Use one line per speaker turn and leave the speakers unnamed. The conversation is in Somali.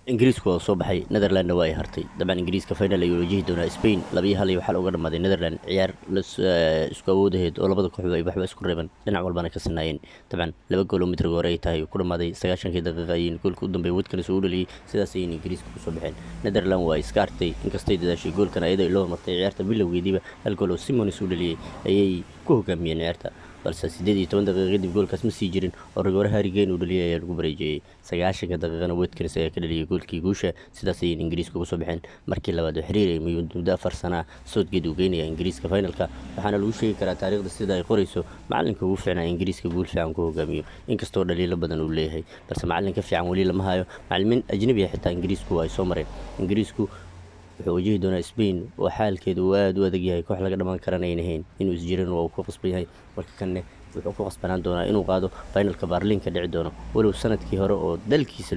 ingiriisku waa soo baxay, netherlandna waa ay hartay. dabcan ingiriiska final ayuu wajihi doonaa spain. 2-1 waxaa uga dhamaaday netherland, ciyaar isku awoodaheed oo labada kooxba ay waxba isku reeban, dhinac walbana ka sinaayeen. dabcan 2 gool oo mitriga hore ay tahay ku dhamaaday 90kii daqiiqa ayay goolka u dambeeyay wadkana soo dhaliyay, sidaas ayay ingiriiska ku soo baxeen. netherland waa iska hartay inkastay dadaashay goolkan ayada loo martay ciyaarta bilowgeediiba. hal gool oo Simonis u dhaliyay ayay ku hogaamiyeen ciyaarta, balse 18 daqiiqo kadib goolkaas ma sii jirin oo rigoore Harry Kane uu dhaliyay ayaa lagu bareejiyay. 90 daqiiqana Watkins ayaa ka dhaliyay goolkii guusha, sidaas ayay ingiriiska uga soo baxeen. markii labaad oo xiriir ay muddo 4 sano Southgate uu geynaya ingiriiska finalka, waxaana lagu sheegi karaa taariikhda sida ay qorayso macalinka ugu fiicnaa ingiriiska guul fiican ku hogaamiyo, inkastoo dhaliilo badan uu leeyahay, balse macalinka fiican weli lama hayo. macalimiin ajnabi ah xitaa ingiriisku waa ay soo mareen. ingiriisku wuxuu wajihi doonaa Spain oo xaalkeedu uu aad u adag yahay, koox laga dhamaan karana ayna ahayn. inuu isjirin waa uu ku qasban yahay, marka kanne wuxuu ku qasbanaan doonaa inuu qaado finalka Berlin ka dhici doono, walow sanadkii hore oo dalkiisa